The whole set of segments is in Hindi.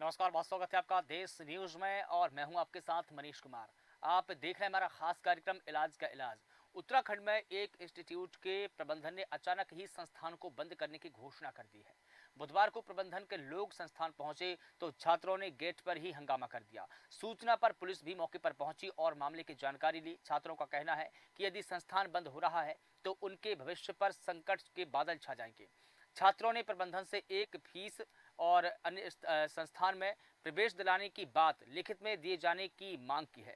नमस्कार, बहुत स्वागत है आपका देश न्यूज में और मैं हूं आपके साथ मनीष कुमार। आप देख रहे हैं हमारा खास कार्यक्रम इलाज का इलाज। उत्तराखंड में एक इंस्टीट्यूट के प्रबंधन ने अचानक ही संस्थान को बंद करने की घोषणा कर दी है। बुधवार को प्रबंधन के लोग संस्थान पहुंचे तो छात्रों ने गेट पर ही हंगामा कर दिया। सूचना पर पुलिस भी मौके पर पहुंची और मामले की जानकारी ली। छात्रों का कहना है कि यदि संस्थान बंद हो रहा है तो उनके भविष्य पर संकट के बादल छा जाएंगे। छात्रों ने प्रबंधन से एक फीस और अन्य संस्थान में प्रवेश दिलाने की बात लिखित में दिए जाने की मांग की है।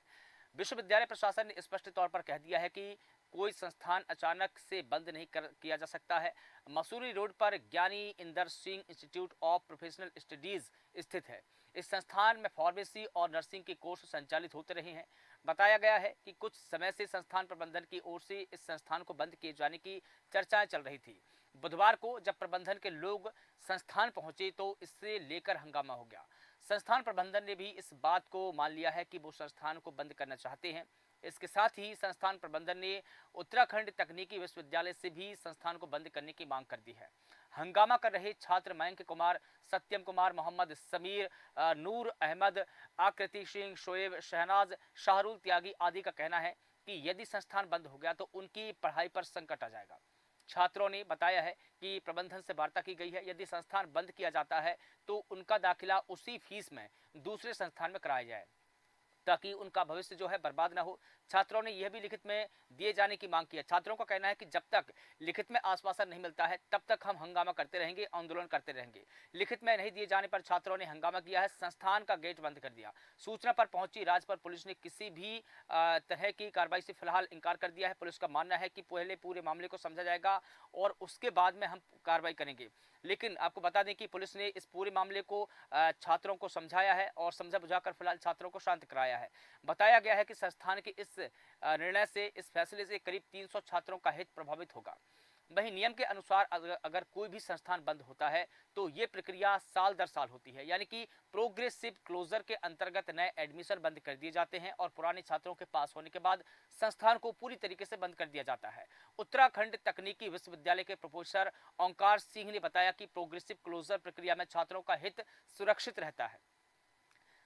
विश्वविद्यालय प्रशासन ने स्पष्ट तौर पर कह दिया है कि कोई संस्थान अचानक से बंद नहीं किया जा सकता है। मसूरी रोड पर ज्ञानी Inder Singh institute of professional studies स्थित है। इस संस्थान में फार्मेसी और नर्सिंग के कोर्स संचालित होते रहे हैं। बताया गया है कि कुछ समय से संस्थान प्रबंधन की ओर से इस संस्थान को बंद किए जाने की चर्चाएं चल रही थी। बुधवार को जब प्रबंधन के लोग संस्थान पहुंचे तो इससे लेकर हंगामा हो गया। संस्थान प्रबंधन ने भी इस बात को मान लिया है कि वो संस्थान को बंद करना चाहते हैं। इसके साथ ही संस्थान प्रबंधन ने उत्तराखंड तकनीकी विश्वविद्यालय से भी संस्थान को बंद करने की मांग कर दी है। हंगामा कर रहे छात्र मयंक कुमार, सत्यम कुमार, मोहम्मद समीर, नूर अहमद, आकृति सिंह, शोएब, शहनाज, शाहरुल त्यागी आदि का कहना है कि यदि संस्थान बंद हो गया तो उनकी पढ़ाई पर संकट आ जाएगा। छात्रों ने बताया है कि प्रबंधन से वार्ता की गई है। यदि संस्थान बंद किया जाता है तो उनका दाखिला उसी फीस में दूसरे संस्थान में कराया जाए ताकि उनका भविष्य जो है बर्बाद ना हो। छात्रों ने यह भी लिखित में दिए जाने की मांग की है। छात्रों का कहना है कि जब तक लिखित में आश्वासन नहीं मिलता है तब तक हम हंगामा करते रहेंगे, आंदोलन करते रहेंगे। लिखित में नहीं दिए जाने पर छात्रों ने हंगामा किया है, संस्थान का गेट बंद कर दिया। सूचना पर पहुंची राजपुर पुलिस ने किसी भी तरह की कार्रवाई से फिलहाल इनकार कर दिया है। पुलिस का मानना है कि पहले पूरे मामले को समझा जाएगा और उसके बाद में हम कार्रवाई करेंगे। लेकिन आपको बता दें कि पुलिस ने इस पूरे मामले को छात्रों को समझाया है और समझा बुझाकर फिलहाल छात्रों को शांत कराया है। बताया गया है कि संस्थान के इस निर्णय से, इस फैसले से करीब 300 छात्रों का हित प्रभावित होगा। वहीं नियम के अनुसार अगर कोई भी संस्थान बंद होता है तो ये प्रक्रिया साल दर साल होती है, यानी कि प्रोग्रेसिव क्लोजर के अंतर्गत नए एडमिशन बंद कर दिए जाते हैं और पुराने छात्रों के पास होने के बाद संस्थान को पूरी तरीके से बंद कर दिया जाता है। उत्तराखंड तकनीकी विश्वविद्यालय के प्रोफेसर ओंकार सिंह ने बताया कि प्रोग्रेसिव क्लोजर प्रक्रिया में छात्रों का हित सुरक्षित रहता है।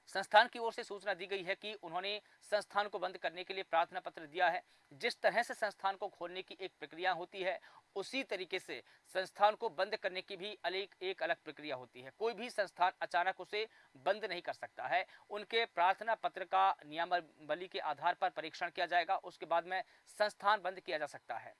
संस्थान की ओर से सूचना दी गई है कि उन्होंने संस्थान को बंद करने के लिए प्रार्थना पत्र दिया है। जिस तरह से संस्थान को खोलने की एक प्रक्रिया होती है उसी तरीके से संस्थान को बंद करने की भी एक अलग प्रक्रिया होती है। कोई भी संस्थान अचानक उसे बंद नहीं कर सकता है। उनके प्रार्थना पत्र का नियमावली के आधार पर परीक्षण किया जाएगा, उसके बाद में संस्थान बंद किया जा सकता है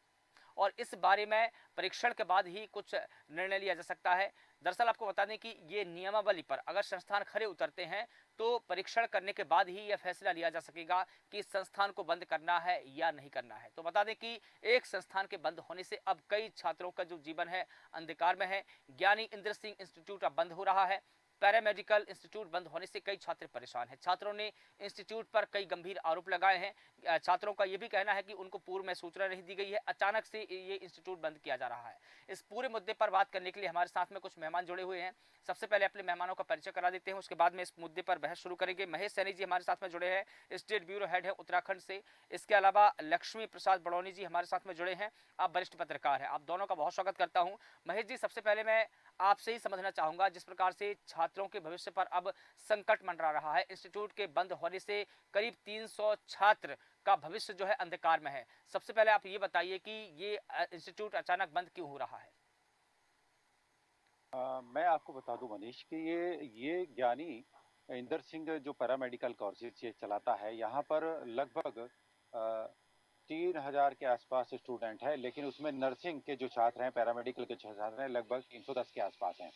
और इस बारे में परीक्षण के बाद ही कुछ निर्णय लिया जा सकता है। दरअसल आपको बता दें कि ये नियमावली पर अगर संस्थान खरे उतरते हैं तो परीक्षण करने के बाद ही यह फैसला लिया जा सकेगा कि संस्थान को बंद करना है या नहीं करना है। तो बता दें कि एक संस्थान के बंद होने से अब कई छात्रों का जो जीवन है अंधकार में है। ज्ञानी इंद्र सिंह इंस्टीट्यूट अब बंद हो रहा है। पैरामेडिकल इंस्टीट्यूट बंद होने से कई छात्र परेशान हैं। छात्रों ने इंस्टीट्यूट पर कई गंभीर आरोप लगाए हैं। छात्रों का यह भी कहना है कि उनको पूर्व में सूचना नहीं दी गई है, अचानक से ये इंस्टीट्यूट बंद किया जा रहा है। इस पूरे मुद्दे पर बात करने के लिए हमारे साथ में कुछ मेहमान जुड़े हुए हैं। सबसे पहले अपने मेहमानों का परिचय करा देते हैं, उसके बाद में इस मुद्दे पर बहस शुरू करेंगे। महेश सैनी जी हमारे साथ में जुड़े हैं, स्टेट ब्यूरो हेड है उत्तराखंड से। इसके अलावा लक्ष्मी प्रसाद बड़ौनी जी हमारे साथ में जुड़े हैं, आप वरिष्ठ पत्रकार हैं। आप दोनों का बहुत स्वागत करता हूं। महेश जी, सबसे पहले मैं आपसे ही समझना चाहूंगा, जिस प्रकार से छात्रों के भविष्य पर अब संकट मंडरा रहा है, इंस्टीट्यूट के बंद होने से करीब 300 छात्र का भविष्य जो है अंधकार में है। सबसे पहले आप ये बताइए कि ये इंस्टीट्यूट अचानक बंद क्यों हो रहा है? मैं आपको बता दूं मनीष कि ये ज्ञानी इंदर सिंह जो पैरामेडिकल कोर्सेज ये चलाता है, यहाँ पर लगभग 3000 के आसपास स्टूडेंट है, लेकिन उसमें नर्सिंग के जो छात्र हैं, पैरामेडिकल के छात्र हैं, लगभग 310 के आसपास हैं।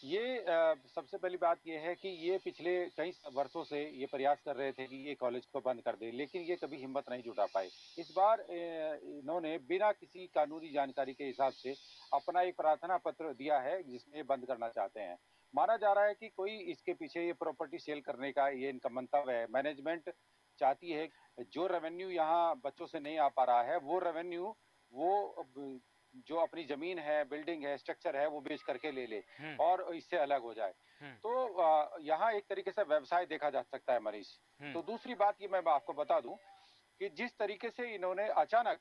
ये सबसे पहली बात ये है कि ये पिछले कई वर्षों से ये प्रयास कर रहे थे कि ये कॉलेज को बंद कर दें, लेकिन ये कभी हिम्मत नहीं जुटा पाए। इस बार इन्होंने बिना किसी कानूनी जानकारी के हिसाब से अपना एक प्रार्थना पत्र दिया है जिसमें ये बंद करना चाहते हैं। माना जा रहा है कि कोई इसके पीछे ये प्रॉपर्टी सेल करने का ये इनका मंतव्य है। मैनेजमेंट चाहती है जो रेवेन्यू यहाँ बच्चों से नहीं आ पा रहा है, वो रेवेन्यू वो जो अपनी जमीन है, बिल्डिंग है, स्ट्रक्चर है, वो बेच करके ले ले और इससे अलग हो जाए। तो यहाँ एक तरीके से व्यवसाय देखा जा सकता है मनीष। तो दूसरी बात ये मैं आपको बता दूं कि जिस तरीके से इन्होंने अचानक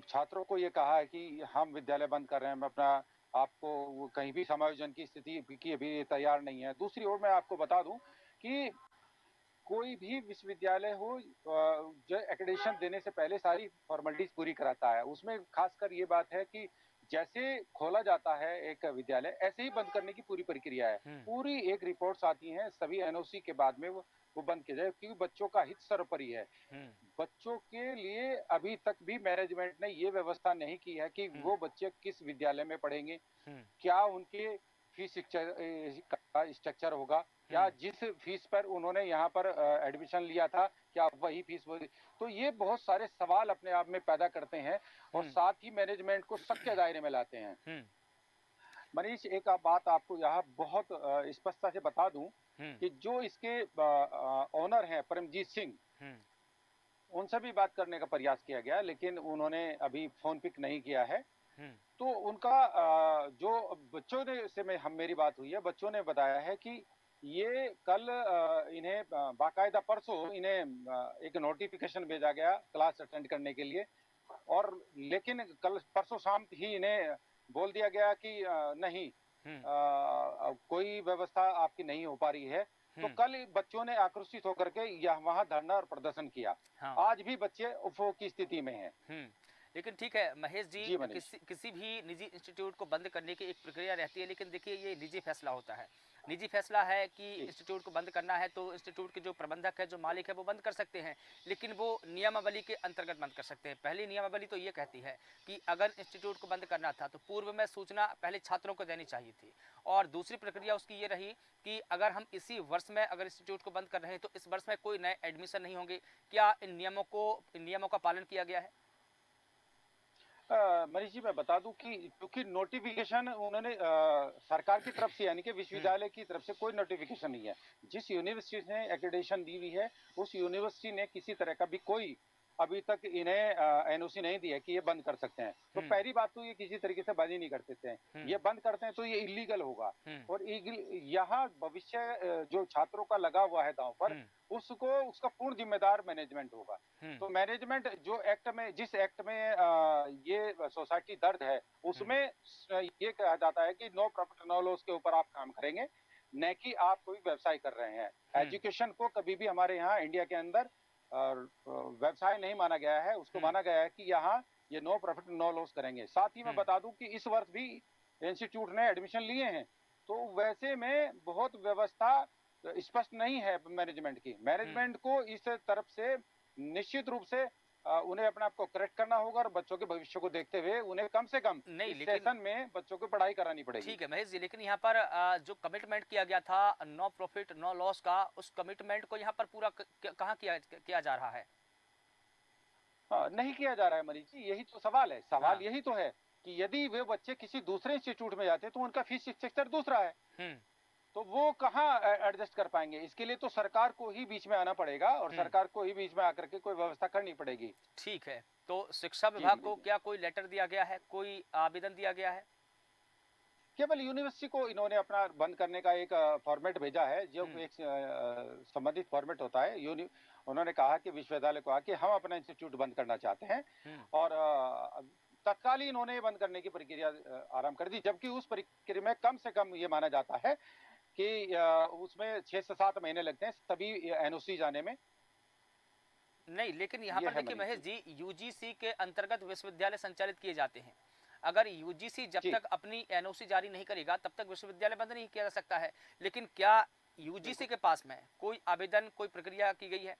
छात्रों को ये कहा है कि हम विद्यालय बंद कर रहे हैं, हम अपना आपको वो कहीं भी समायोजन की स्थिति की अभी तैयार नहीं है। दूसरी ओर मैं आपको बता दूँ कि कोई भी विश्वविद्यालय हो जो एक्रेडिटेशन देने से पहले सारी फॉर्मेलिटीज पूरी कराता है। उसमें खासकर ये बात है कि जैसे खोला जाता है एक विद्यालय, ऐसे ही बंद करने की पूरी प्रक्रिया है। हुँ, पूरी एक रिपोर्ट्स आती हैं, सभी एनओसी के बाद में वो बंद किया जाए, क्योंकि बच्चों का हित सर्वोपरि है। हुँ, बच्चों के लिए अभी तक भी मैनेजमेंट ने ये व्यवस्था नहीं की है कि हुँ, वो बच्चे किस विद्यालय में पढ़ेंगे, हुँ, क्या उनके फीस का स्ट्रक्चर होगा, क्या हुँ, जिस फीस पर उन्होंने यहाँ पर एडमिशन लिया था, क्या वही फीस होगी? तो ये बहुत सारे सवाल अपने आप में पैदा करते हैं और हुँ, साथ ही मैनेजमेंट को शक के दायरे में लाते हैं। हुँ, मनीष, एक बात आपको यहाँ बहुत स्पष्टता से बता दूँ हुँ, कि जो इसके ओनर हैं परमजीत सिंह, हुँ, उनसे भी बात करने का प्रयास किया गया, लेकिन उन्होंने अभी फ़ोन पिक नहीं किया है। हुँ, तो उनका जो बच्चों ने से मैं हम मेरी बात हुई है, बच्चों ने बताया है कि ये कल इन्हें बाकायदा परसों इन्हें एक नोटिफ़िकेशन भेजा गया क्लास अटेंड करने के लिए, और लेकिन कल परसों शाम ही इन्हें बोल दिया गया कि नहीं, हुँ, कोई व्यवस्था आपकी नहीं हो पा रही है। तो हुँ, कल बच्चों ने आक्रोशित होकर के यह वहाँ धरना और प्रदर्शन किया। हाँ। आज भी बच्चे उफ़ो की स्थिति में हैं। हुँ। लेकिन ठीक है महेश जी, जी मनीष। किसी किसी भी निजी इंस्टीट्यूट को बंद करने की एक प्रक्रिया रहती है, लेकिन देखिए ये निजी फैसला होता है। निजी फैसला है कि जी। इंस्टीट्यूट को बंद करना है तो इंस्टीट्यूट के जो प्रबंधक है, जो मालिक है वो बंद कर सकते हैं। लेकिन वो नियमावली के अंतर्गत बंद कर सकते हैं। पहली नियमावली तो ये कहती है कि अगर इंस्टीट्यूट को बंद करना था तो पूर्व में सूचना पहले छात्रों को देनी चाहिए थी। और दूसरी प्रक्रिया उसकी ये रही कि अगर हम इसी वर्ष में अगर इंस्टीट्यूट को बंद कर रहे हैं तो इस वर्ष में कोई नए एडमिशन नहीं होंगे। क्या इन नियमों का पालन किया गया है? मनीष जी, मैं बता दूं कि क्योंकि नोटिफिकेशन उन्होंने सरकार की तरफ से यानी कि हुँ, विश्वविद्यालय की तरफ से कोई नोटिफिकेशन नहीं है। जिस यूनिवर्सिटी ने एक्रेडिटेशन दी हुई है, उस यूनिवर्सिटी ने किसी तरह का भी कोई अभी तक इन्हें एनओसी नहीं दी है कि ये बंद कर सकते हैं। तो हुँ, पहली बात तो ये किसी तरीके से बंद ही नहीं कर सकते हैं। हुँ, ये बंद करते हैं तो ये इल्लीगल होगा, हुँ, और यहाँ भविष्य जो छात्रों का लगा हुआ है दांव पर, हुँ, उसको उसका पूर्ण जिम्मेदार मैनेजमेंट होगा। हुँ, तो मैनेजमेंट जो एक्ट में जिस एक्ट में ये सोसाइटी दर्ज है, हुँ, उसमें ये कहा जाता है कि नो प्रॉफिट नो लॉस के ऊपर आप काम करेंगे, न कि आप कोई व्यवसाय कर रहे हैं। हुँ, एजुकेशन को कभी भी हमारे यहाँ इंडिया के अंदर व्यवसाय नहीं माना गया है, उसको हुँ, माना गया है कि यहाँ ये नो प्रॉफिट नो लॉस करेंगे। साथ ही मैं हुँ, बता दूं कि इस वर्ष भी इंस्टीट्यूट ने एडमिशन लिए हैं, तो वैसे में बहुत व्यवस्था स्पष्ट नहीं है मैनेजमेंट की। हुँ। मैनेजमेंट को इस तरफ से निश्चित रूप से उन्हें अपने आप को करेक्ट करना होगा, और बच्चों के भविष्य को देखते हुए उन्हें कम से कम नहीं, इस लेकिन सेशन में बच्चों को पढ़ाई करानी पड़ेगी। ठीक है महेश जी, लेकिन यहाँ पर जो कमिटमेंट किया गया था नो प्रॉफिट नो लॉस का, उस कमिटमेंट को यहाँ पर पूरा कहाँ किया जा रहा है? हाँ, नहीं किया जा रहा है मनीष जी, यही तो सवाल है। सवाल हाँ, यही तो है कि यदि वे बच्चे किसी दूसरे इंस्टीट्यूट में जाते, तो उनका फीस स्ट्रक्चर दूसरा है। हुँ, तो वो कहाँ एडजस्ट कर पाएँगे? इसके लिए तो सरकार को ही बीच में आना पड़ेगा, और हुँ, सरकार को ही बीच में आकर के कोई व्यवस्था करनी पड़ेगी। ठीक है। तो शिक्षा जी, विभाग को मनीष जी। क्या कोई लेटर दिया गया है? कोई आवेदन दिया गया है? केवल यूनिवर्सिटी को इन्होंने अपना बंद करने का एक फॉर्मेट भेजा है, जो हुँ, एक संबंधित फॉर्मेट होता है। उन्होंने कहा कि विश्वविद्यालय को कि हम अपना इंस्टीट्यूट बंद करना चाहते हैं, हुँ, और तत्काल ही इन्होंने बंद करने की प्रक्रिया आरंभ कर दी, जबकि उस प्रक्रिया में कम से कम ये माना जाता है कि उसमें 6 से 7 महीने लगते हैं सभी एनओसी जाने में। नहीं, लेकिन यहाँ ये पर है देखिए मनीष महेश जी। जी, यूजीसी के अंतर्गत विश्वविद्यालय संचालित किए जाते हैं। अगर यूजीसी जब जी, तक अपनी एनओसी जारी नहीं करेगा, तब तक विश्वविद्यालय बंद नहीं किया जा सकता है। लेकिन क्या यूजीसी बिल्कुल। के पास में कोई आवेदन, कोई प्रक्रिया की गई है?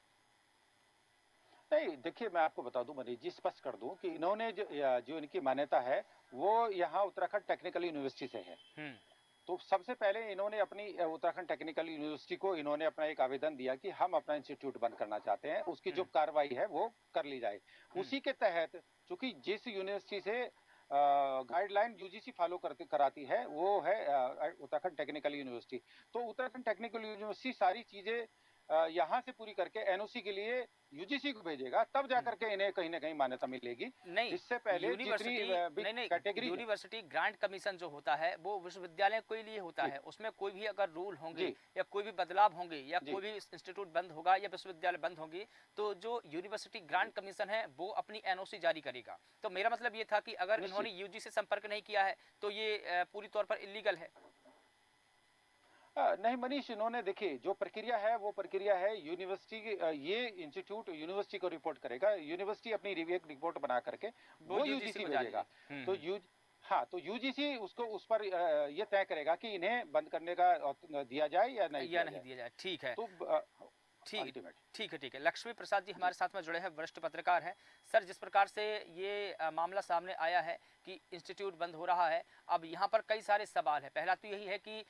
नहीं, देखिए, मैं आपको बता दूँ मनीष जी, स्पष्ट कर दूँ कि इन्होंने जो इनकी मान्यता है, वो यहाँ उत्तराखंड टेक्निकल यूनिवर्सिटी से है। हुँ, तो सबसे पहले इन्होंने अपनी उत्तराखंड टेक्निकल यूनिवर्सिटी को इन्होंने अपना एक आवेदन दिया कि हम अपना इंस्टीट्यूट बंद करना चाहते हैं, उसकी हुँ, जो कार्रवाई है वो कर ली जाए। हुँ, उसी के तहत, चूँकि जिस यूनिवर्सिटी से गाइडलाइन यूजीसी फॉलो करती कराती है, वो है उत्तराखंड टेक्निकल यूनिवर्सिटी। तो उत्तराखंड टेक्निकल यूनिवर्सिटी सारी चीज़ें यहाँ से पूरी करके एनओसी के लिए यूजीसी को भेजेगा, तब जाकर के इन्हें कहीं ना कहीं मान्यता मिलेगी। नहीं, इससे पहले जितनी यूनिवर्सिटी भी नहीं, कैटेगरी यूनिवर्सिटी ग्रांट कमीशन जो होता है वो विश्वविद्यालय के लिए होता जी है। उसमें कोई भी अगर रूल होंगे जी या कोई भी बदलाव होंगे या जी कोई भी इंस्टीट्यूट बंद होगा या विश्वविद्यालय बंद होंगी, तो जो यूनिवर्सिटी जी ग्रांट कमीशन है वो अपनी एनओसी जारी करेगा। तो मेरा मतलब ये था कि अगर निश्चित। इन्होंने यूजी से संपर्क नहीं किया है तो ये पूरी तौर पर इलीगल है। नहीं मनीष, इन्होंने देखिए जो प्रक्रिया है वो प्रक्रिया है यूनिवर्सिटी की, ये इंस्टीट्यूट यूनिवर्सिटी को रिपोर्ट करेगा, यूनिवर्सिटी अपनी एक रिपोर्ट बना करके वो वो यूजीसी यूजीसी को जारी है। भेजेगा। तो यू हाँ, तो यूजीसी उसको उस पर ये तय करेगा कि इन्हें बंद करने का दिया जाए या नहीं या दिया नहीं जाए। दिया जाए, ठीक है। तो ठीक अल्टीमेट ठीक है। लक्ष्मी प्रसाद जी जी हमारे साथ में जुड़े हैं, वरिष्ठ पत्रकार हैं। सर, जिस प्रकार से ये मामला सामने आया है कि इंस्टीट्यूट बंद हो रहा है, अब यहाँ पर कई सारे सवाल हैं। पहला तो यही है कि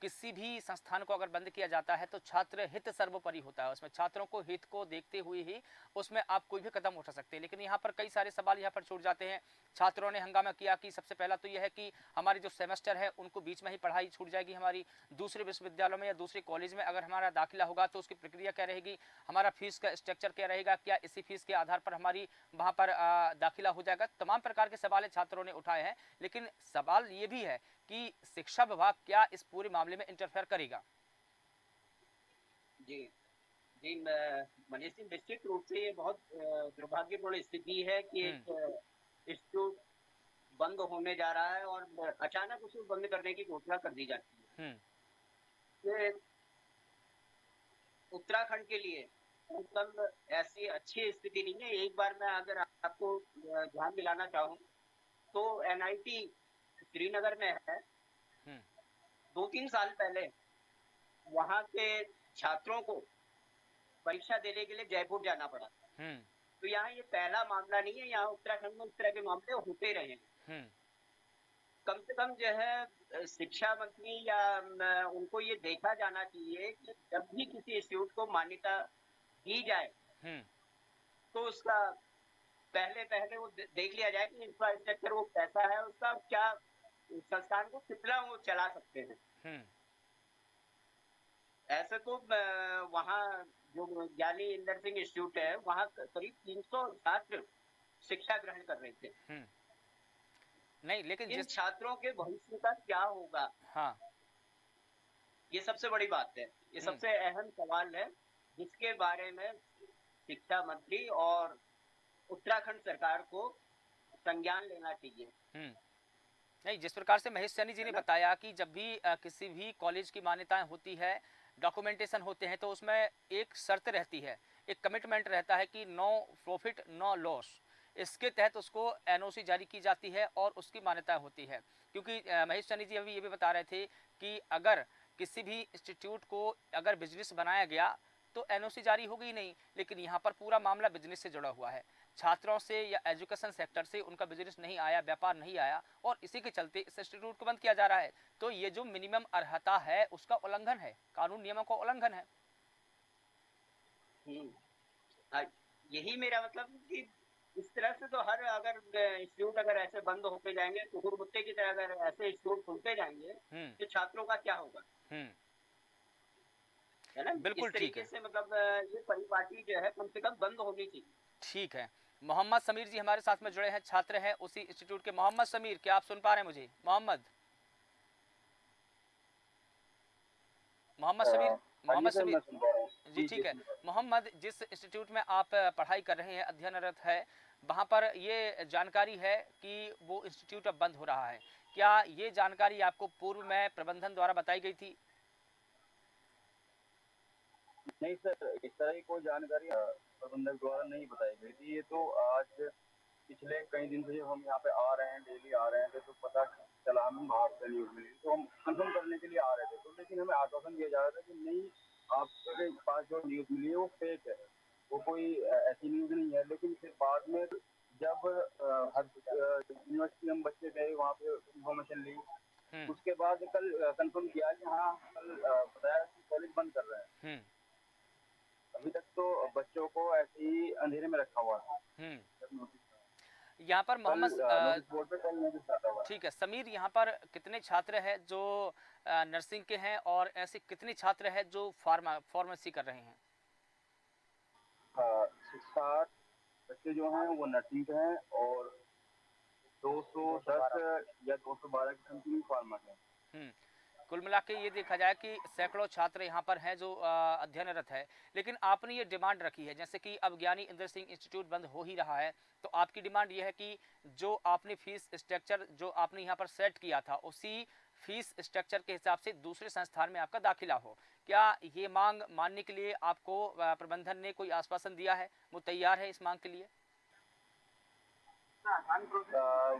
किसी भी संस्थान को अगर बंद किया जाता है तो छात्र हित सर्वोपरि होता है। उसमें छात्रों को हित को देखते हुए ही उसमें आप कोई भी कदम उठा सकते हैं। लेकिन यहाँ पर कई सारे सवाल यहाँ पर छूट जाते हैं। छात्रों ने हंगामा किया कि सबसे पहला तो यह है कि हमारी जो सेमेस्टर है उनको बीच में ही पढ़ाई छूट जाएगी हमारी। दूसरे विश्वविद्यालयों में या दूसरे कॉलेज में अगर हमारा दाखिला होगा तो उसकी प्रक्रिया क्या रहेगी, हमारा फीस का स्ट्रक्चर क्या रहेगा, क्या इसी फीस के आधार पर हमारी वहाँ पर दाखिला हो जाएगा। तमाम प्रकार के सवाल छात्रों ने उठाए हैं। लेकिन सवाल ये भी है कि शिक्षा विभाग क्या इस पूरे मामले में इंटरफेयर करेगा। जी जी, मनीष जी, निश्चित रूप से ये बहुत दुर्भाग्यपूर्ण स्थिति है कि एक इंस्टीट्यूट बंद होने जा रहा है और अचानक उसे बंद करने की घोषणा कर दी जाती है। ये उत्तराखंड के लिए मतलब ऐसी अच्छी स्थिति नहीं है। एक बार मैं अगर आपको ध्यान दिलाना चाहूँ तो एनआईटी श्रीनगर में है। 2-3 साल पहले वहाँ के छात्रों को परीक्षा देने के लिए जयपुर जाना पड़ा। तो यहाँ ये पहला मामला नहीं है, यहाँ उत्तराखंड में इस तरह के मामले होते रहे हैं। कम से कम जो है शिक्षा मंत्री या उनको ये देखा जाना चाहिए कि जब भी किसी इंस्टीट्यूट को मान्यता दी जाए तो उसका पहले वो देख लिया जाए कि इंफ्रास्ट्रक्चर वो कैसा है, उसका क्या संस्थान को कितना वो चला सकते हैं। ऐसे तो वहाँ जो ज्ञानी इंदर सिंह इंस्टीट्यूट है वहाँ करीब 300 छात्र शिक्षा ग्रहण कर रहे थे। नहीं, लेकिन इन छात्रों के भविष्य का क्या होगा, हाँ, ये सबसे बड़ी बात है। ये सबसे अहम सवाल है जिसके बारे में शिक्षा मंत्री और उत्तराखंड सरकार को संज्ञान लेना चाहिए। नहीं, जिस प्रकार से महेश सैनी जी ने बताया कि जब भी किसी भी कॉलेज की मान्यताएं होती है, डॉक्यूमेंटेशन होते हैं, तो उसमें एक शर्त रहती है, एक कमिटमेंट रहता है कि नो प्रॉफिट नो लॉस। इसके तहत उसको एनओसी जारी की जाती है और उसकी मान्यता होती है। क्योंकि महेश सैनी जी अभी ये भी बता रहे थे कि अगर किसी भी इंस्टीट्यूट को अगर बिजनेस बनाया गया तो एनओसी जारी होगी नहीं। लेकिन यहाँ पर पूरा मामला बिजनेस से जुड़ा हुआ है, छात्रों से या एजुकेशन सेक्टर से उनका बिजनेस नहीं आया, व्यापार नहीं आया, और इसी के चलते इस इंस्टीट्यूट को बंद किया जा रहा है। तो ये जो मिनिमम अर्हता है उसका उल्लंघन है, कानून नियमों का उल्लंघन है। यही मेरा मतलब कि इस तरह से तो हर अगर इंस्टीट्यूट अगर ऐसे बंद होते जाएंगे तो हुरमुत्ते की तरह अगर ऐसे इंस्टीट्यूट खुलते जाएंगे तो छात्रों का क्या होगा, है ना। बिल्कुल इस तरीके से मतलब ये परिपाटी जो है कम से कम बंद होनी चाहिए। ठीक है। मोहम्मद समीर जी हमारे साथ में जुड़े हैं, छात्र हैं उसी इंस्टीट्यूट के। मोहम्मद समीर, क्या आप सुन पा रहे हैं मुझे? मोहम्मद समीर जी, ठीक है। मोहम्मद, जिस इंस्टीट्यूट में आप पढ़ाई कर रहे हैं, अध्ययनरत है, वहाँ पर ये जानकारी है कि वो इंस्टीट्यूट अब बंद हो रहा है। क्या ये जानकारी आपको पूर्व में प्रबंधन द्वारा बताई गई थी? नहीं सर, इस तरह की कोई जानकारी प्रबंधक द्वारा नहीं बताई गई थी। ये तो आज पिछले कई दिन से हम यहाँ पे आ रहे हैं, डेली आ रहे थे, तो पता चला हमें बाहर से न्यूज मिली, तो हम कंफर्म करने के लिए आ रहे थे। तो लेकिन हमें आश्वासन दिया जा रहा था कि नहीं, आपके पास जो न्यूज मिली है वो फेक है, वो कोई ऐसी न्यूज नहीं है। लेकिन फिर बाद में जब हर यूनिवर्सिटी हम बच्चे गए, वहाँ पे इन्फॉर्मेशन ली, उसके बाद कल कंफर्म किया कि हाँ, कल बताया कि कॉलेज बंद कर रहे हैं। अभी तक तो बच्चों को ऐसे ही अंधेरे में रखा हुआ था। यहाँ पर मोहम्मद, ठीक है समीर, यहाँ पर कितने छात्र हैं जो नर्सिंग के हैं और ऐसे कितने छात्र हैं जो फार्मेसी कर रहे हैं? 60 बच्चे जो हैं वो नर्सिंग के हैं और 210 या 212 के समथिंग फार्मा के हैं। कुल मिला के ये देखा जाए कि सैकड़ों छात्र यहाँ पर हैं जो अध्ययनरत है, लेकिन आपने ये डिमांड रखी है जैसे कि अब ज्ञानी इंद्र सिंह इंस्टीट्यूट बंद हो ही रहा है, तो आपकी डिमांड ये है कि जो आपने फीस स्ट्रक्चर जो आपने यहाँ पर सेट किया था उसी फीस स्ट्रक्चर के हिसाब से दूसरे संस्थान में आपका दाखिला हो। क्या ये मांग मानने के लिए आपको प्रबंधन ने कोई आश्वासन दिया है, वो तैयार है इस मांग के लिए?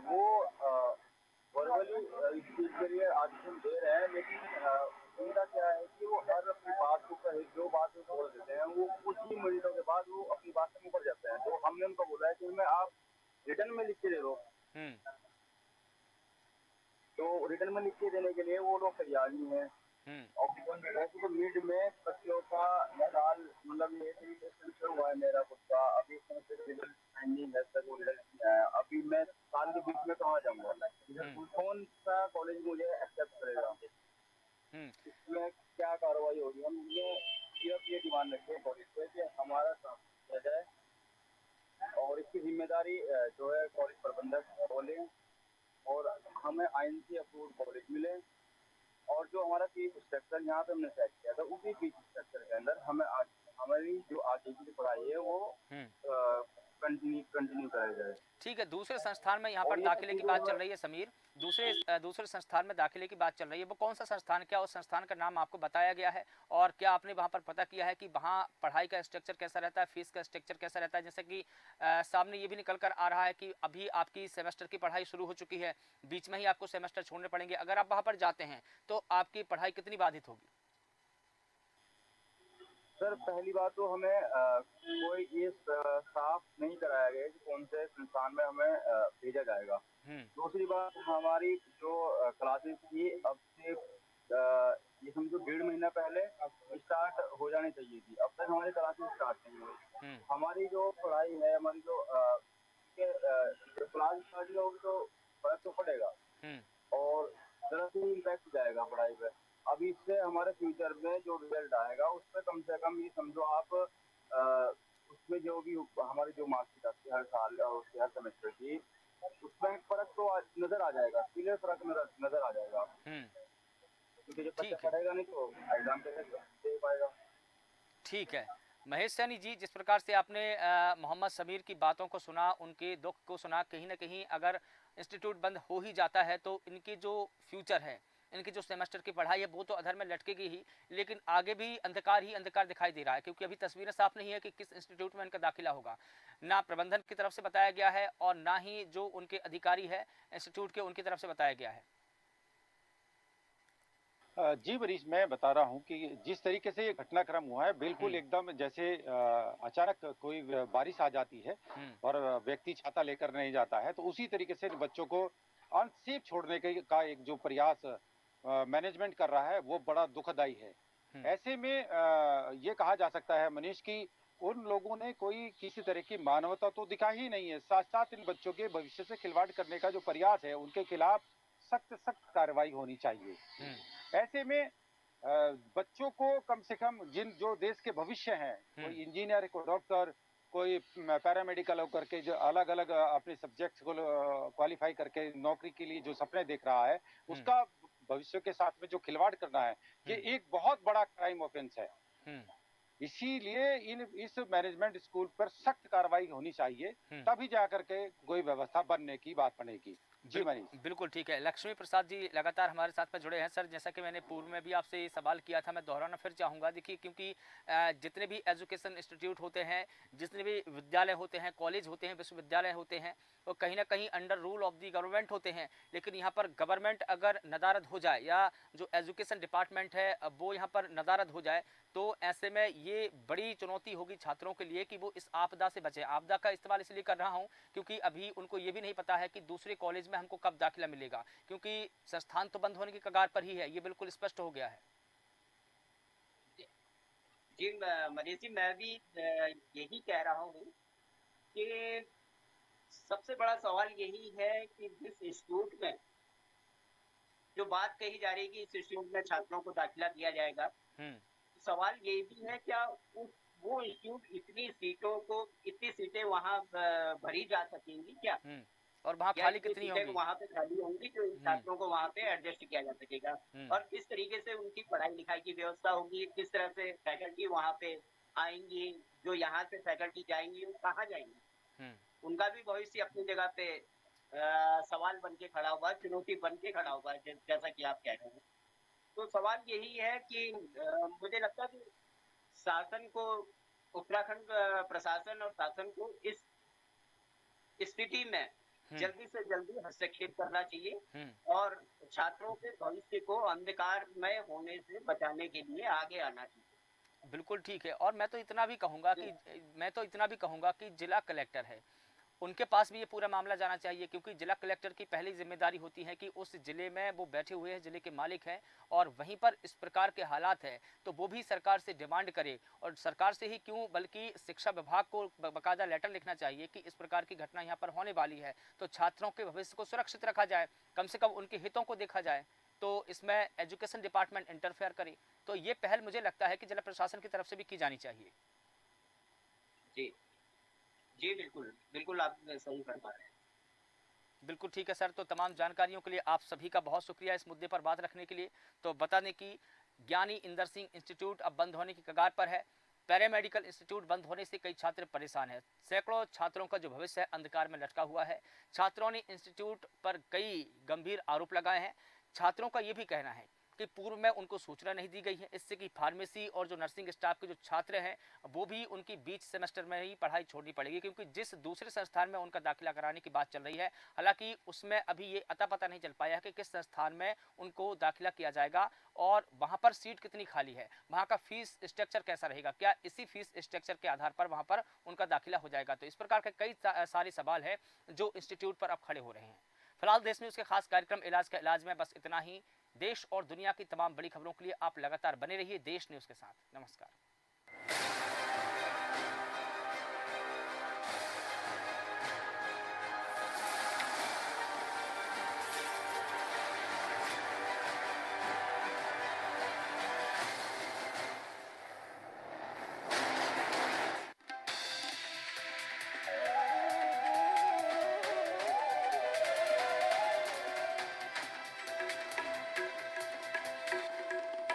वो वर्बली इस चीज के लिए आश्वासन दे रहे हैं, लेकिन उनका क्या है कि वो हर अपनी बात को जो बात वो बोल देते हैं वो कुछ ही मिनटों के बाद वो अपनी बात से मुकर जाते हैं। तो हमने उनको बोला है कि हमें आप रिटर्न में लिख के दे दो। तो रिटर्न में लिख के देने के लिए वो लोग तैयार नहीं है। वैसे तो मिड में बच्चों का साल मतलब ये सेमेस्टर हुआ है मेरा खुद का, अभी सेमेस्टर रिजल्ट पेंडिंग है सर, वो रिजल्ट नहीं आया। अभी मैं साल के बीच में कहाँ जाऊंगा, कौन सा कॉलेज मुझे एक्सेप्ट करेगा, इसमें क्या कार्रवाई होगी। हम ये डिमांड रखते हैं कॉलेज से कि हमारा काम किया जाए और इसकी जिम्मेदारी जो है कॉलेज प्रबंधक बोले और हमें INC अप्रूव कॉलेज मिले और जो हमारा फीस स्ट्रक्चर यहाँ पे हमने सेट किया था उसी फीस स्ट्रक्चर के अंदर हमें हमारी जो आगे की पढ़ाई है वो कंटिन्यू कराई जाए। ठीक है, दूसरे संस्थान में यहाँ पर दाखिले की बात चल रही है समीर, दूसरे संस्थान में दाखिले की बात चल रही है, वो कौन सा संस्थान, क्या उस संस्थान का नाम आपको बताया गया है और क्या आपने वहाँ पर पता किया है कि वहाँ पढ़ाई का स्ट्रक्चर कैसा रहता है, फीस का स्ट्रक्चर कैसा रहता है? जैसे कि सामने ये भी निकल कर आ रहा है कि अभी आपकी सेमेस्टर की पढ़ाई शुरू हो चुकी है, बीच में ही आपको सेमेस्टर छोड़ने पड़ेंगे, अगर आप वहाँ पर जाते हैं तो आपकी पढ़ाई कितनी बाधित होगी? सर पहली बात तो हमें कोई ये साफ नहीं कराया गया कि कौन से संस्थान में हमें भेजा जाएगा। दूसरी बात, हमारी जो क्लासेस थी अब से ये समझो 1.5 महीना पहले स्टार्ट हो जानी चाहिए थी, अब तक हमारी क्लासेस स्टार्ट नहीं हुई। हमारी जो पढ़ाई है, हमारी जो क्लास स्टार्ट होगी तो फर्क तो पड़ेगा और जरा से इम्पैक्ट जाएगा पढ़ाई पे। अब इससे हमारे फ्यूचर में जो रिजल्ट आएगा उस पर कम से कम ये समझो आप उसमें जो भी हमारी जो मार्कशीट आती है हर साल और हर सेमेस्टर की, उसमें फर्क तो नजर आ जाएगा, क्लियर फर्क नजर आ जाएगा। क्योंकि जब बच्चा पढ़ेगा नहीं तो एग्जाम कैसे दे पाएगा। ठीक है महेश सैनी जी, जिस प्रकार से आपने मोहम्मद समीर की बातों को सुना, उनके दुख को सुना, कहीं ना कहीं अगर इंस्टीट्यूट बंद हो ही जाता है तो इनकी जो फ्यूचर है, इनकी जो सेमेस्टर की पढ़ाई है वो तो अधर में लटकेगी ही, लेकिन आगे भी अंधकार ही अंधकार दिखाई दे रहा है क्योंकि अभी तस्वीरें साफ नहीं है कि किस इंस्टीट्यूट में इनका दाखिला होगा। ना प्रबंधन की तरफ से बताया गया है और ना ही जो उनके अधिकारी है इंस्टीट्यूट के उनकी तरफ से बताया गया है। जी मनीष, मैं बता रहा हूँ कि जिस तरीके से ये घटनाक्रम हुआ है बिल्कुल एकदम जैसे अचानक कोई बारिश आ जाती है और व्यक्ति छाता लेकर नहीं जाता है, तो उसी तरीके से बच्चों को अनसेफ छोड़ने का एक जो प्रयास मैनेजमेंट कर रहा है वो बड़ा दुखदाई है। ऐसे में ये कहा जा सकता है मनीष कि उन लोगों ने कोई किसी तरह की मानवता तो दिखाई ही नहीं है, साथ साथ इन बच्चों के भविष्य से खिलवाड़ करने का जो प्रयास है उनके खिलाफ सख्त कार्रवाई होनी चाहिए। ऐसे में बच्चों को कम से कम जो देश के भविष्य हैं, कोई इंजीनियर, कोई डॉक्टर, कोई पैरामेडिकल होकर के जो अलग अलग अपने सब्जेक्ट्स को क्वालिफाई करके नौकरी के लिए जो सपने देख रहा है, उसका भविष्य के साथ में जो खिलवाड़ करना है ये एक बहुत बड़ा क्राइम ऑफेंस है। इसीलिए इस मैनेजमेंट स्कूल पर सख्त कार्रवाई होनी चाहिए, तभी जाकर के कोई व्यवस्था बनने की बात बनेगी। जी मनीष, बिल्कुल ठीक है। लक्ष्मी प्रसाद जी लगातार हमारे साथ में जुड़े हैं। सर, जैसा कि मैंने पूर्व में भी आपसे ये सवाल किया था, मैं दोहराना फिर चाहूँगा। देखिए, क्योंकि जितने भी एजुकेशन इंस्टीट्यूट होते हैं, जितने भी विद्यालय होते हैं, कॉलेज होते हैं, विश्वविद्यालय होते हैं, वो कहीं ना कहीं under rule of the government होते हैं। लेकिन यहाँ पर गवर्नमेंट अगर नदारद हो जाए या जो एजुकेशन डिपार्टमेंट है वो यहाँ पर नदारद हो जाए, तो ऐसे में ये बड़ी चुनौती होगी छात्रों के लिए कि वो इस आपदा से बचे। आपदा का इस्तेमाल इसलिए कर रहा हूँ क्योंकि अभी उनको ये भी नहीं पता है कि दूसरे कॉलेज में हमको कब दाखिला मिलेगा, क्योंकि संस्थान तो बंद होने की कगार पर ही है, ये बिल्कुल स्पष्ट हो गया है। जी मनीष जी, मैं भी यही कह रहा हूँ कि सबसे बड़ा सवाल यही है कि जिस इंस्टीट्यूट में जो बात कही जा रही है कि इस इंस्टीट्यूट में छात्रों को दाखिला दिया जाएगा, सवाल ये भी है क्या उस वो इंस्टीट्यूट इतनी सीटें वहाँ भरी जा सकेंगी क्या? और वहाँ या खाली इतनी कितनी सीटें होंगी? वहाँ पे खाली होंगी जो इन छात्रों को वहाँ पे एडजस्ट किया जा सकेगा? और किस तरीके से उनकी पढ़ाई लिखाई की व्यवस्था होगी, किस तरह से फैकल्टी वहाँ पे आएंगी, जो यहाँ से फैकल्टी जाएंगी वो कहाँ जाएंगी? उनका भी भविष्य अपनी जगह पे सवाल बन के खड़ा हुआ है, चुनौती बन के खड़ा हुआ है, जैसा कि आप कह रहे हैं। तो सवाल यही है कि मुझे लगता है कि शासन को, उत्तराखंड प्रशासन और शासन को इस स्थिति में जल्दी से जल्दी हस्तक्षेप करना चाहिए और छात्रों के भविष्य को अंधकारमय होने से बचाने के लिए आगे आना चाहिए। बिल्कुल ठीक है। और मैं तो इतना भी कहूँगा कि जिला कलेक्टर है, उनके पास भी ये पूरा मामला जाना चाहिए, क्योंकि जिला कलेक्टर की पहली जिम्मेदारी होती है कि उस जिले में वो बैठे हुए हैं, जिले के मालिक हैं, और वहीं पर इस प्रकार के हालात हैं तो वो भी सरकार से डिमांड करे, और सरकार से ही क्यों बल्कि शिक्षा विभाग को बाकायदा लेटर लिखना चाहिए कि इस प्रकार की घटना यहाँ पर होने वाली है तो छात्रों के भविष्य को सुरक्षित रखा जाए, कम से कम उनके हितों को देखा जाए, तो इसमें एजुकेशन डिपार्टमेंट इंटरफेयर करे। तो ये पहल मुझे लगता है कि जिला प्रशासन की तरफ से भी की जानी चाहिए। जी जी, बिल्कुल बिल्कुल, आप सही फरमा रहे हैं। बिल्कुल ठीक है सर। तो तमाम जानकारियों के लिए आप सभी का बहुत शुक्रिया इस मुद्दे पर बात रखने के लिए। तो बता दें कि ज्ञानी इंदर सिंह इंस्टीट्यूट अब बंद होने की कगार पर है। पैरामेडिकल इंस्टीट्यूट बंद होने से कई छात्र परेशान हैं। सैकड़ों छात्रों का जो भविष्य है अंधकार में लटका हुआ है। छात्रों ने इंस्टीट्यूट पर कई गंभीर आरोप लगाए हैं। छात्रों का ये भी कहना है कि पूर्व में उनको सूचना नहीं दी गई है, इससे कि फार्मेसी और जो नर्सिंग स्टाफ के जो छात्र हैं वो भी उनकी बीच सेमेस्टर में ही पढ़ाई छोड़नी पड़ेगी, क्योंकि जिस दूसरे संस्थान में उनका दाखिला कराने की बात चल रही है, हालांकि उसमें अभी ये अता पता नहीं चल पाया है कि किस संस्थान में उनको दाखिला किया जाएगा और वहाँ पर सीट कितनी खाली है, वहाँ का फीस स्ट्रक्चर कैसा रहेगा, क्या इसी फीस स्ट्रक्चर के आधार पर वहाँ पर उनका दाखिला हो जाएगा। तो इस प्रकार के कई सारे सवाल है जो इंस्टीट्यूट पर अब खड़े हो रहे हैं। फिलहाल देश न्यूज़ के खास कार्यक्रम इलाज का इलाज में बस इतना ही। देश और दुनिया की तमाम बड़ी खबरों के लिए आप लगातार बने रहिए देश न्यूज़ के साथ। नमस्कार।